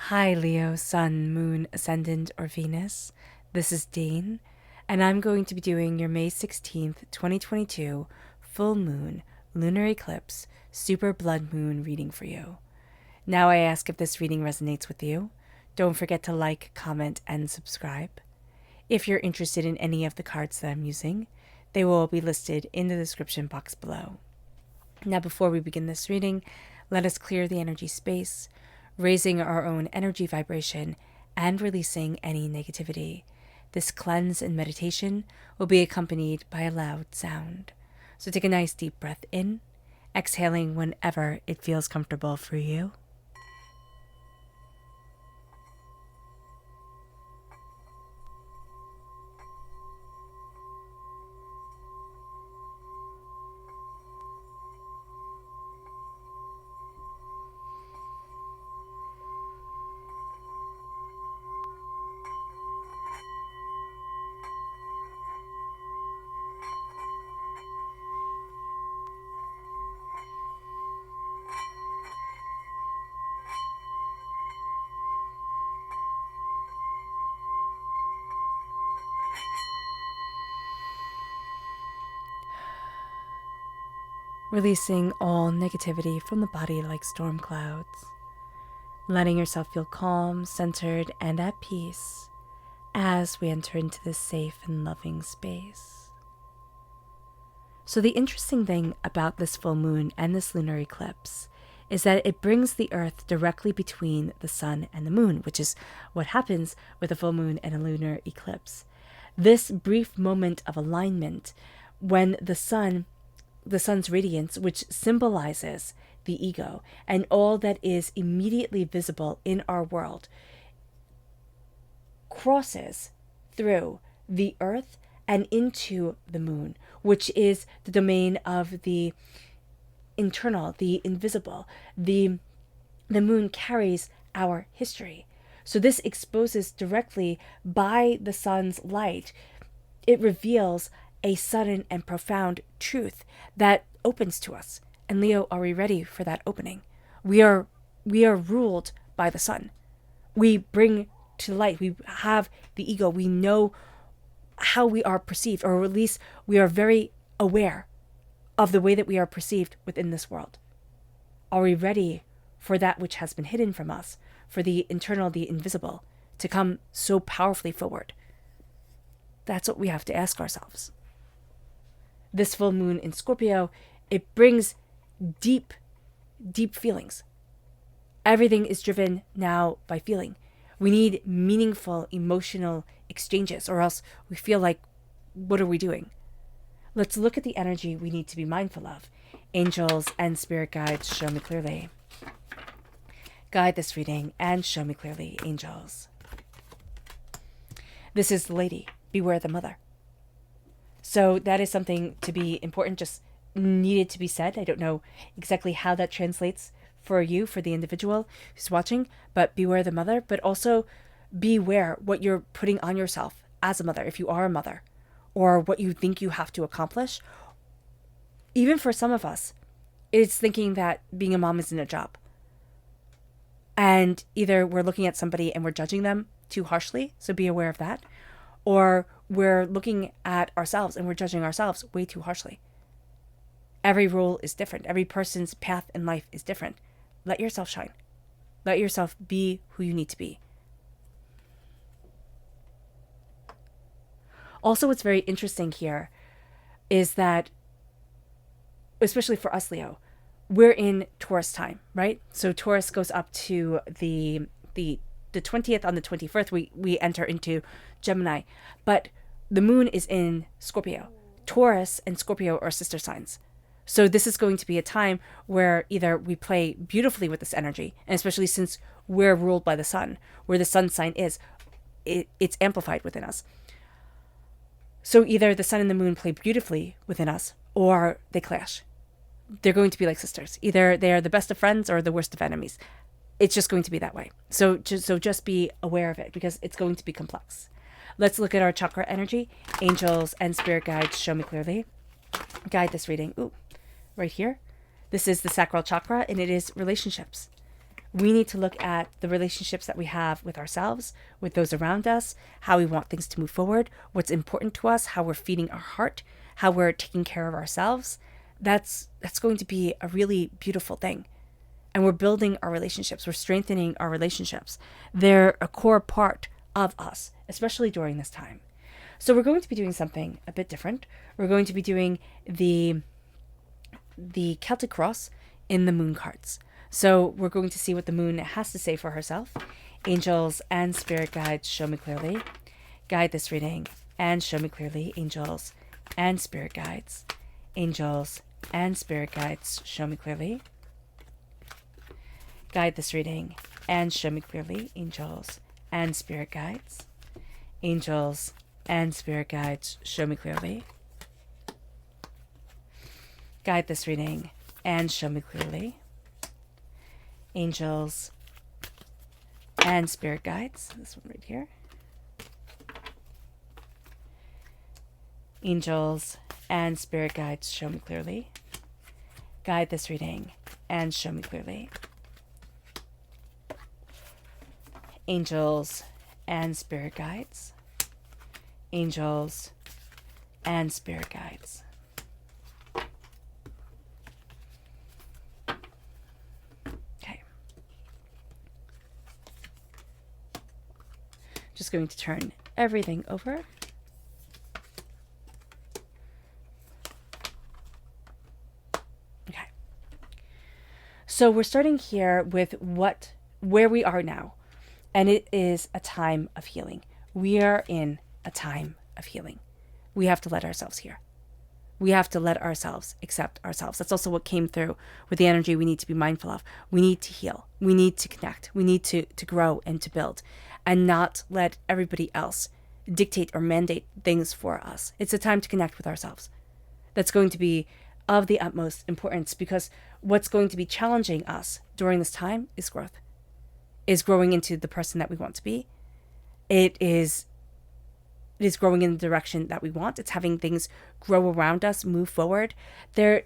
Hi, Leo, Sun, Moon, Ascendant, or Venus. This is Dane, and I'm going to be doing your May 16th, 2022 full moon, lunar eclipse, super blood moon reading for you. Now I ask if this reading resonates with you. Don't forget to like, comment, and subscribe. If you're interested in any of the cards that I'm using, they will be listed in the description box below. Now, before we begin this reading, let us clear the energy space, raising our own energy vibration and releasing any negativity. This cleanse and meditation will be accompanied by a loud sound. So take a nice deep breath in, exhaling whenever it feels comfortable for you. Releasing all negativity from the body like storm clouds. Letting yourself feel calm, centered, and at peace as we enter into this safe and loving space. So the interesting thing about this full moon and this lunar eclipse is that it brings the earth directly between the sun and the moon, which is what happens with a full moon and a lunar eclipse. This brief moment of alignment when the sun's radiance, which symbolizes the ego and all that is immediately visible in our world, crosses through the earth and into the moon, which is the domain of the internal, the invisible. The moon carries our history. So this exposes directly by the sun's light. It reveals a sudden and profound truth that opens to us. And Leo, are we ready for that opening? We are ruled by the sun. We bring to light. We have the ego. We know how we are perceived, or at least we are very aware of the way that we are perceived within this world. Are we ready for that which has been hidden from us, for the internal, the invisible, to come so powerfully forward? That's what we have to ask ourselves. This full moon in Scorpio, it brings deep, deep feelings. Everything is driven now by feeling. We need meaningful emotional exchanges, or else we feel like, what are we doing? Let's look at the energy we need to be mindful of. Angels and spirit guides, show me clearly. Guide this reading and show me clearly, angels. This is the lady. Beware the mother. So that is something to be important, just needed to be said. I don't know exactly how that translates for you, for the individual who's watching, but beware the mother, but also beware what you're putting on yourself as a mother, if you are a mother, or what you think you have to accomplish. Even for some of us, it's thinking that being a mom isn't a job. And either we're looking at somebody and we're judging them too harshly, so be aware of that, or we're looking at ourselves and we're judging ourselves way too harshly. Every role is different. Every person's path in life is different. Let yourself shine. Let yourself be who you need to be. Also, what's very interesting here is that, especially for us, Leo, we're in Taurus time, right? So Taurus goes up to the 20th. On the 21st, we enter into Gemini. But the moon is in Scorpio. Taurus and Scorpio are sister signs. So this is going to be a time where either we play beautifully with this energy, and especially since we're ruled by the sun, where the sun sign is, it's amplified within us. So either the sun and the moon play beautifully within us, or they clash. They're going to be like sisters. Either they are the best of friends or the worst of enemies. It's just going to be that way. So just be aware of it, because it's going to be complex. Let's look at our chakra energy. Angels and spirit guides, show me clearly. Guide this reading. Right here. This is the sacral chakra, and it is relationships. we need to look at the relationships that we have with ourselves, with those around us, how we want things to move forward, what's important to us, how we're feeding our heart, how we're taking care of ourselves. That's going to be a really beautiful thing. And we're building our relationships. We're strengthening our relationships. They're a core part of us, especially during this time. So we're going to be doing something a bit different. We're going to be doing the Celtic cross in the moon cards. So we're going to see what the moon has to say for herself. Angels and spirit guides, show me clearly. Guide this reading and show me clearly. Angels and spirit guides. Angels and spirit guides, show me clearly. Guide this reading and show me clearly. Angels and spirit guides. Angels and spirit guides, show me clearly. Guide this reading and show me clearly. Angels and spirit guides, this one right here. Angels and spirit guides, show me clearly. Guide this reading and show me clearly. Angels and spirit guides. Angels and spirit guides. Okay. Just going to turn everything over. Okay. So we're starting here with where we are now. And it is a time of healing. We are in a time of healing. We have to let ourselves heal. We have to let ourselves accept ourselves. That's also what came through with the energy we need to be mindful of. We need to heal. We need to connect. We need to grow and to build and not let everybody else dictate or mandate things for us. It's a time to connect with ourselves. That's going to be of the utmost importance, because what's going to be challenging us during this time is growth. Is growing into the person that we want to be. It is growing in the direction that we want. It's having things grow around us, move forward. I'm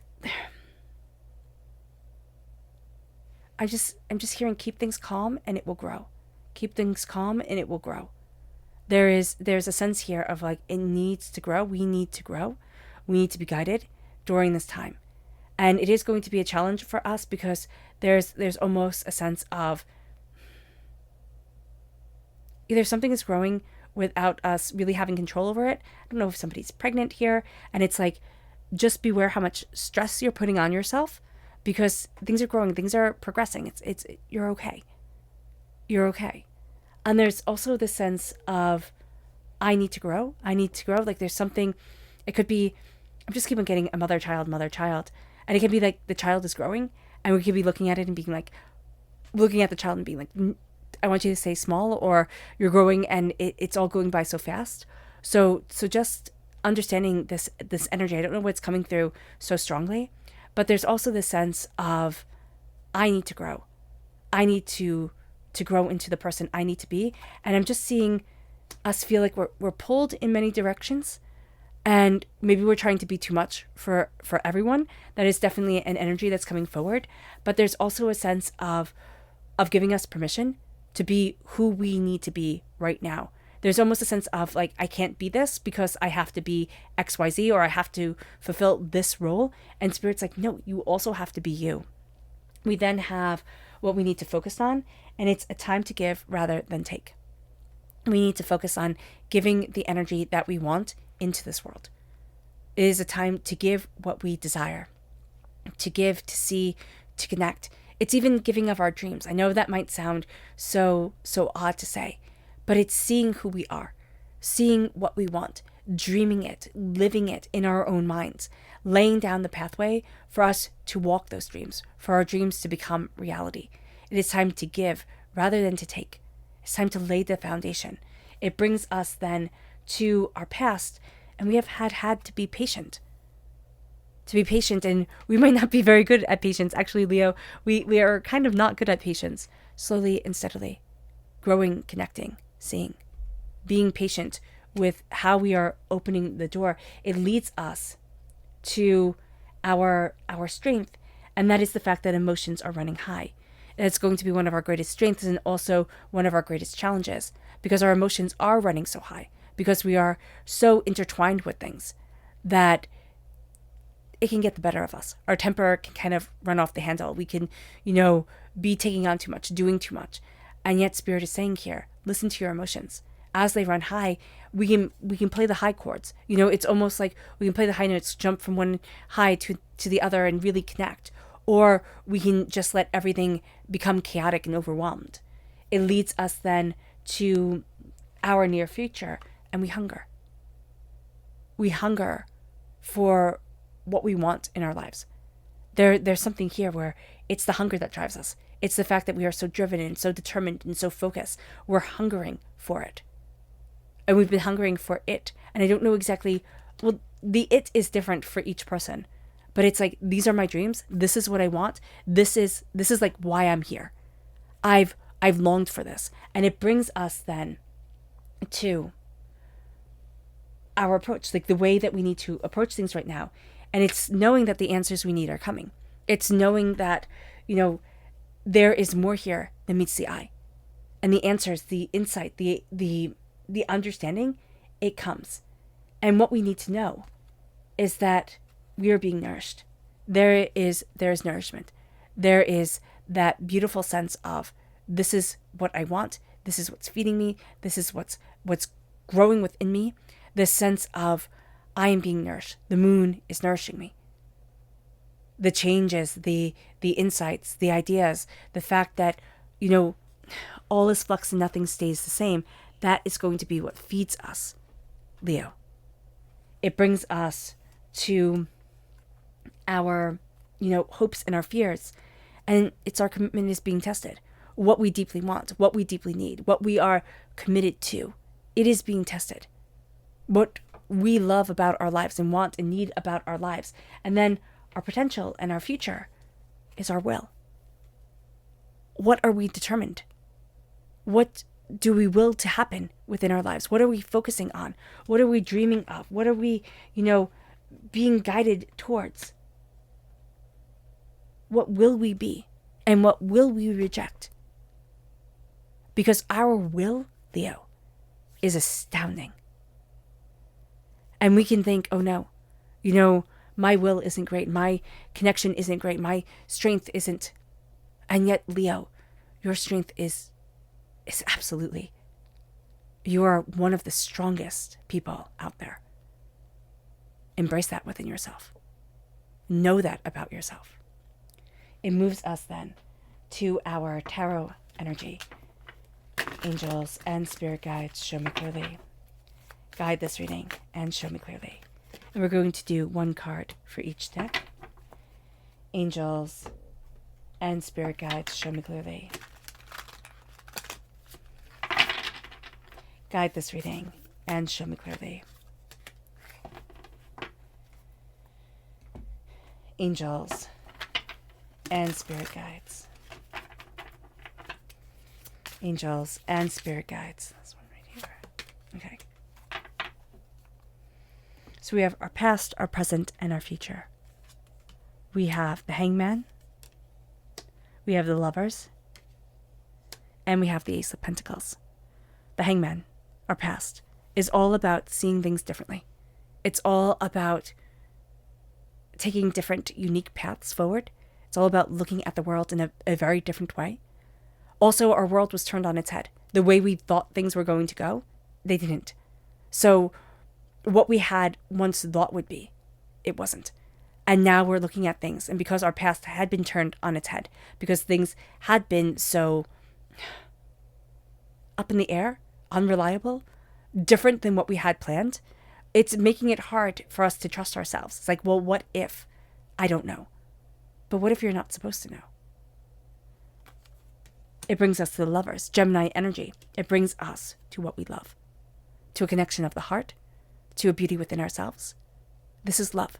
just hearing, keep things calm and it will grow. Keep things calm and it will grow. There's a sense here of like, it needs to grow. We need to grow. We need to be guided during this time. And it is going to be a challenge for us, because there's almost a sense of either something is growing without us really having control over it. I don't know if somebody's pregnant here, and it's like, just beware how much stress you're putting on yourself, because things are growing, things are progressing. It's you're okay. You're okay. And there's also the sense of, I need to grow. Like there's something, it could be, I'm just keep on getting a mother, child. And it can be like the child is growing, and we could be looking at it and being like, looking at the child and being like, I want you to stay small, or you're growing and it's all going by so fast. So just understanding this energy. I don't know what's coming through so strongly, but there's also this sense of, I need to grow. I need to grow into the person I need to be. And I'm just seeing us feel like we're pulled in many directions, and maybe we're trying to be too much for everyone. That is definitely an energy that's coming forward. But there's also a sense of giving us permission to be who we need to be right now. There's almost a sense of like, I can't be this because I have to be XYZ, or I have to fulfill this role. And Spirit's like, no, you also have to be you. We then have what we need to focus on, and it's a time to give rather than take. We need to focus on giving the energy that we want into this world. It is a time to give what we desire, to give, to see, to connect. It's even giving of our dreams. I know that might sound so odd to say, but it's seeing who we are, seeing what we want, dreaming it, living it in our own minds, laying down the pathway for us to walk those dreams, for our dreams to become reality. It is time to give rather than to take. It's time to lay the foundation. It brings us then to our past, and we have had to be patient. And we might not be very good at patience. Actually, Leo, we are kind of not good at patience. Slowly and steadily, growing, connecting, seeing, being patient with how we are opening the door. It leads us to our strength, and that is the fact that emotions are running high. that it's going to be one of our greatest strengths and also one of our greatest challenges, because our emotions are running so high, because we are so intertwined with things that it can get the better of us. Our temper can kind of run off the handle. We can, be taking on too much, doing too much. And yet Spirit is saying here, listen to your emotions. As they run high, we can play the high chords. It's almost like we can play the high notes, jump from one high to the other and really connect. Or we can just let everything become chaotic and overwhelmed. It leads us then to our near future, and we hunger. We hunger for what we want in our lives. There's something here where it's the hunger that drives us. It's the fact that we are so driven and so determined and so focused. We're hungering for it. And we've been hungering for it. And I don't know exactly, the it is different for each person. But it's like, these are my dreams. This is what I want. This is like why I'm here. I've longed for this. And it brings us then to our approach, like the way that we need to approach things right now. And it's knowing that the answers we need are coming. It's knowing that, there is more here than meets the eye. And the answers, the insight, the understanding, it comes. And what we need to know is that we are being nourished. There is nourishment. There is that beautiful sense of, this is what I want. This is what's feeding me. This is what's growing within me. This sense of, I am being nourished. The moon is nourishing me. The changes, the insights, the ideas, the fact that, all is flux and nothing stays the same, that is going to be what feeds us, Leo. It brings us to our, hopes and our fears. And it's our commitment is being tested. What we deeply want, what we deeply need, what we are committed to, it is being tested. What we love about our lives and want and need about our lives. And then our potential and our future is our will. What are we determined? What do we will to happen within our lives? What are we focusing on? What are we dreaming of? What are we, being guided towards? What will we be? And what will we reject? Because our will, Leo, is astounding. And we can think, oh no, my will isn't great. My connection isn't great. My strength isn't. And yet, Leo, your strength is absolutely. You are one of the strongest people out there. Embrace that within yourself. Know that about yourself. It moves us then to our tarot energy. Angels and spirit guides, show me clearly. Guide this reading and show me clearly. And we're going to do one card for each deck. Angels and spirit guides, show me clearly. Guide this reading and show me clearly. Angels and spirit guides. Angels and spirit guides. This one right here. Okay. So we have our past, our present, and our future. We have the Hangman. We have the Lovers. And we have the Ace of Pentacles. The Hangman, our past, is all about seeing things differently. It's all about taking different, unique paths forward. It's all about looking at the world in a very different way. Also, our world was turned on its head. The way we thought things were going to go, they didn't. So what we had once thought would be, it wasn't. And now we're looking at things. And because our past had been turned on its head, because things had been so up in the air, unreliable, different than what we had planned, it's making it hard for us to trust ourselves. It's like, well, what if? I don't know. But what if you're not supposed to know? It brings us to the Lovers, Gemini energy. It brings us to what we love, to a connection of the heart, to a beauty within ourselves. This is love.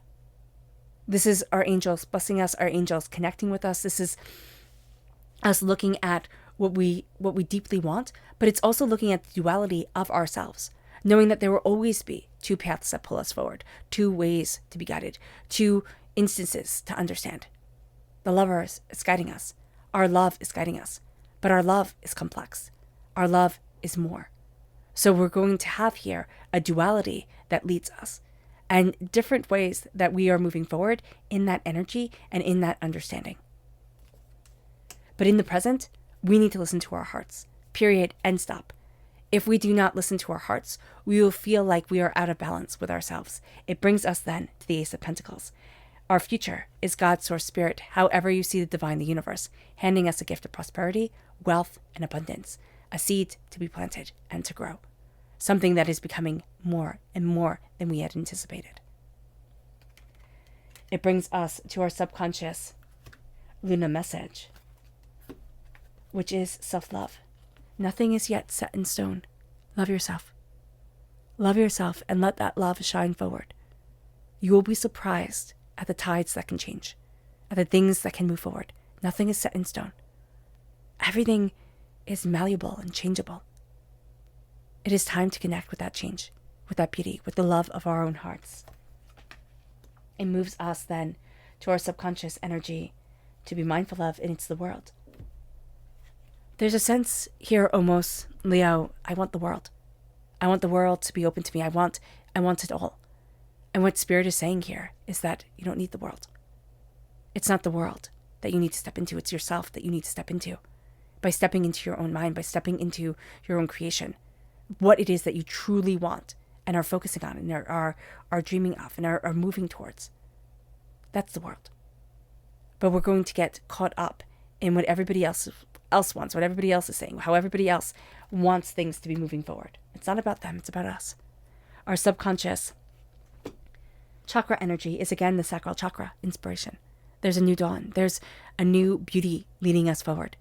This is our angels blessing us, our angels connecting with us. This is us looking at what we deeply want, but it's also looking at the duality of ourselves, knowing that there will always be two paths that pull us forward, two ways to be guided, two instances to understand. The Lovers is guiding us. Our love is guiding us, but our love is complex. Our love is more. So we're going to have here a duality that leads us and different ways that we are moving forward in that energy and in that understanding. But in the present, we need to listen to our hearts, period, end stop. If we do not listen to our hearts, we will feel like we are out of balance with ourselves. It brings us then to the Ace of Pentacles. Our future is God's source spirit, however you see the divine, the universe, handing us a gift of prosperity, wealth, and abundance, a seed to be planted and to grow, something that is becoming more and more than we had anticipated. It brings us to our subconscious Luna message, which is self-love. Nothing is yet set in stone. Love yourself. Love yourself and let that love shine forward. You will be surprised at the tides that can change, at the things that can move forward. Nothing is set in stone. Everything is malleable and changeable. It is time to connect with that change, with that beauty, with the love of our own hearts. It moves us then to our subconscious energy to be mindful of, and it's the world. There's a sense here almost, Leo, I want the world. I want the world to be open to me. I want it all. And what Spirit is saying here is that you don't need the world. It's not the world that you need to step into. It's yourself that you need to step into. By stepping into your own mind, by stepping into your own creation, what it is that you truly want and are focusing on and are dreaming of and are moving towards. That's the world. But we're going to get caught up in what everybody else wants, what everybody else is saying, how everybody else wants things to be moving forward. It's not about them, it's about us. Our subconscious chakra energy is again the sacral chakra, inspiration. There's a new dawn. There's a new beauty leading us forward.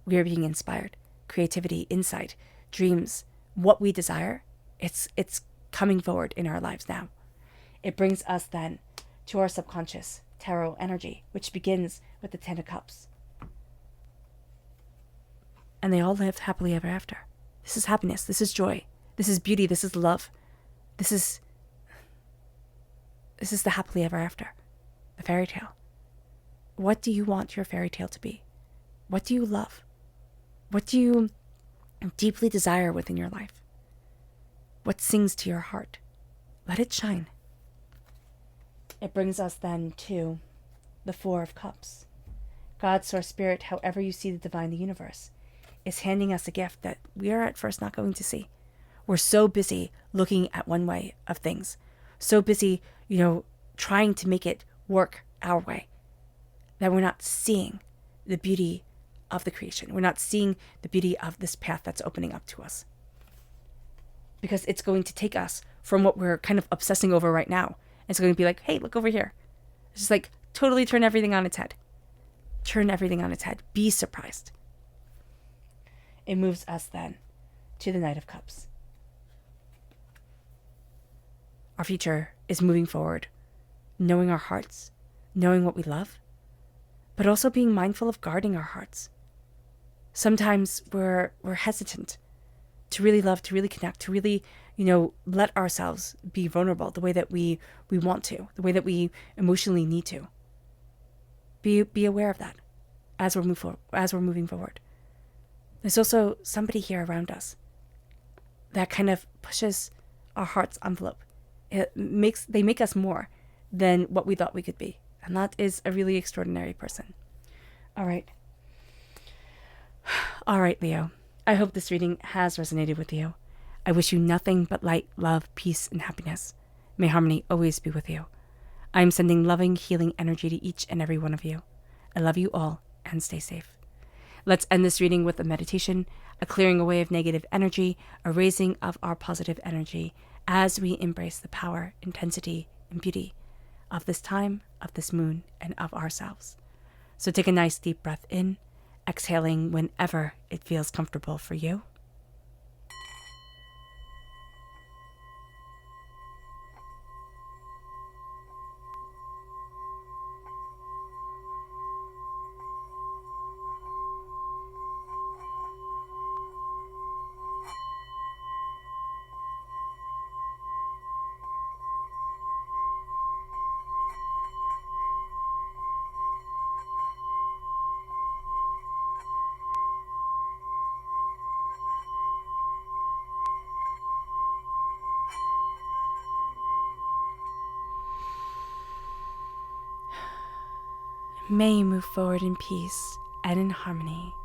We are being inspired. Creativity, insight, dreams, what we desire, it's coming forward in our lives now. It brings us then to our subconscious tarot energy, which begins with the Ten of Cups. And they all live happily ever after. This is happiness. This is joy. This is beauty. This is love. This is the happily ever after, the fairy tale. What do you want your fairy tale to be? What do you love? What do you deeply desire within your life? What sings to your heart? Let it shine. It brings us then to the Four of Cups. God, Source, Spirit, however you see the divine, the universe, is handing us a gift that we are at first not going to see. We're so busy looking at one way of things, so busy, trying to make it work our way, that we're not seeing the beauty of the creation. We're not seeing the beauty of this path that's opening up to us. Because it's going to take us from what we're kind of obsessing over right now. It's going to be like, hey, look over here. It's just like totally turn everything on its head. Turn everything on its head. Be surprised. It moves us then to the Knight of Cups. Our future is moving forward, knowing our hearts, knowing what we love, but also being mindful of guarding our hearts. Sometimes we're hesitant to really love, to really connect, to really, let ourselves be vulnerable the way that we want to, the way that we emotionally need to. Be aware of that as we're moving forward. There's also somebody here around us that kind of pushes our heart's envelope. They make us more than what we thought we could be. And that is a really extraordinary person. All right, Leo. I hope this reading has resonated with you. I wish you nothing but light, love, peace, and happiness. May harmony always be with you. I am sending loving, healing energy to each and every one of you. I love you all, and stay safe. Let's end this reading with a meditation, a clearing away of negative energy, a raising of our positive energy as we embrace the power, intensity, and beauty of this time, of this moon, and of ourselves. So take a nice deep breath in, exhaling whenever it feels comfortable for you. May you move forward in peace and in harmony,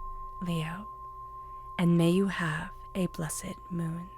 Leo, and may you have a blessed moon.